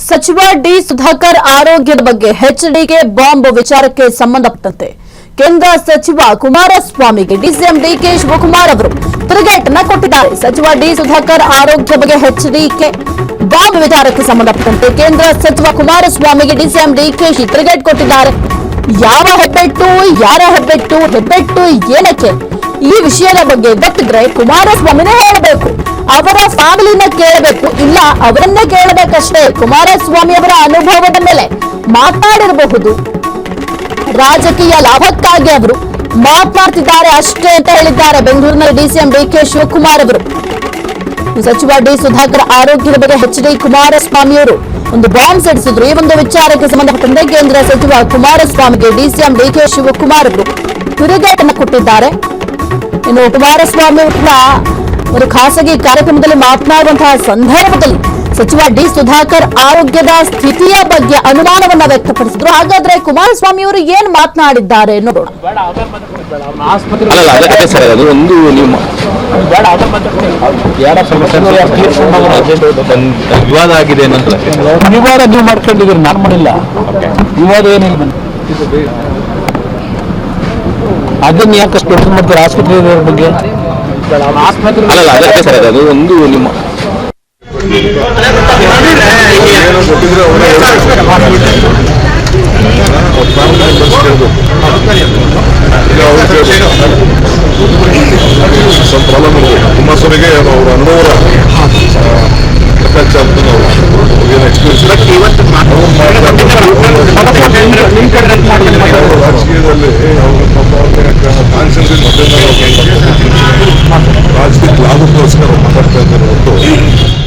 ಸಚಿವ ಡಿ ಸುಧಾಕರ್ ಆರೋಗ್ಯದ ಬಗ್ಗೆ ಎಚ್ಡಿಕೆ ಬಾಂಬ್ ವಿಚಾರಕ್ಕೆ ಸಂಬಂಧಪಟ್ಟಂತೆ ಕೇಂದ್ರ ಸಚಿವ ಕುಮಾರಸ್ವಾಮಿಗೆ ಡಿಸಿಎಂ ಡಿಕೆ ಶಿವಕುಮಾರ್ ಅವರು ತಿರುಗೇಟನ್ನ ಕೊಟ್ಟಿದ್ದಾರೆ. ಸಚಿವ ಡಿ ಸುಧಾಕರ್ ಆರೋಗ್ಯ ಬಗ್ಗೆ ಎಚ್ಡಿಕೆ ಬಾಂಬ್ ವಿಚಾರಕ್ಕೆ ಸಂಬಂಧಪಟ್ಟಂತೆ ಕೇಂದ್ರ ಸಚಿವ ಕುಮಾರಸ್ವಾಮಿಗೆ ಡಿಸಿಎಂ ಡಿಕೆ ತಿರುಗೇಟ್ ಕೊಟ್ಟಿದ್ದಾರೆ. ಯಾವ ಹೆಬ್ಬೆಟ್ಟು, ಯಾರ ಹೆಬ್ಬೆಟ್ಟು, ಹೆಬ್ಬೆಟ್ಟು ಏನಕ್ಕೆ? ಈ ವಿಷಯದ ಬಗ್ಗೆ ಗೊತ್ತಿದ್ರೆ ಕುಮಾರಸ್ವಾಮಿನೇ ಹೇಳಬೇಕು, ಅವರ ಫ್ಯಾಮಿಲಿನ ಕೇಳಬೇಕು, ಇಲ್ಲ ಅವರನ್ನೇ ಕೇಳಬೇಕಷ್ಟೇ. ಕುಮಾರಸ್ವಾಮಿ ಅವರ ಅನುಭವದ ಮೇಲೆ ಮಾತನಾಡಿರಬಹುದು. ರಾಜಕೀಯ ಲಾಭಕ್ಕಾಗಿ ಅವರು ಮಾತನಾಡ್ತಿದ್ದಾರೆ ಅಷ್ಟೇ ಅಂತ ಹೇಳಿದ್ದಾರೆ ಬೆಂಗಳೂರಿನಲ್ಲಿ ಡಿಸಿಎಂ ಡಿಕೆ ಶಿವಕುಮಾರ್ ಅವರು. ಸಚಿವ ಡಿ ಸುಧಾಕರ್ ಆರೋಗ್ಯದ ಬಗ್ಗೆ ಎಚ್ಡಿ ಕುಮಾರಸ್ವಾಮಿ ಅವರು ಒಂದು ಬಾಂಬ್ ಸಿಡಿಸಿದ್ರು. ಈ ಒಂದು ವಿಚಾರಕ್ಕೆ ಸಂಬಂಧಪಟ್ಟಂತೆ ಕೇಂದ್ರ ಸಚಿವ ಕುಮಾರಸ್ವಾಮಿಗೆ ಡಿಸಿಎಂ ಡಿಕೆ ಶಿವಕುಮಾರ್ ಅವರು ತಿರುಗೇಟನ್ನು ಕೊಟ್ಟಿದ್ದಾರೆ. ಇನ್ನು ಕುಮಾರಸ್ವಾಮಿ ಅವರ ಒಂದು ಖಾಸಗಿ ಕಾರ್ಯಕ್ರಮದಲ್ಲಿ ಮಾತನಾಡುವಂತಹ ಸಂದರ್ಭದಲ್ಲಿ ಸಚಿವ ಡಿ ಸುಧಾಕರ್ ಆರೋಗ್ಯದ ಸ್ಥಿತಿಯ ಬಗ್ಗೆ ಅನುಮಾನವನ್ನ ವ್ಯಕ್ತಪಡಿಸಿದ್ರು. ಹಾಗಾದ್ರೆ ಕುಮಾರಸ್ವಾಮಿ ಅವರು ಏನ್ ಮಾತನಾಡಿದ್ದಾರೆ ನೋಡೋಣ. ವಿವಾದ ಆಗಿದೆ, ವಿವಾದ ನೀವು ಮಾಡ್ಕೊಂಡಿದ್ದೀರಿ, ನಾನು ಮಾಡಿಲ್ಲ. ವಿವಾದ ಏನಿಲ್ಲ, ಅದನ್ನ ಯಾಕಷ್ಟು ಪ್ರಶ್ನೆ ಮಾಡ್ತಾರೆ ಆಸ್ಪತ್ರೆ ಬಗ್ಗೆ? ಆಸ್ಪತ್ರೆ ಅದಕ್ಕೆ ಸರ್, ಅದು ಒಂದು ನಿಮ್ಮ ಪ್ರಾಬ್ಲಮ್ ಇದೆ. ಕುಮಾರಸ್ವಾಮಿಗೆ ಅವರ ಅನುಭವ ಲೆಕ್ಕಾಚಾರ ಅಂತ ನಾವು ರಾಜಕೀಯದಲ್ಲಿ ರಾಜಕೀಯ ಲಾಭಕ್ಕೋಸ್ಕರ ಮಾತಾಡ್ತಾ ಇದ್ದಾರೆ ಹೊರತು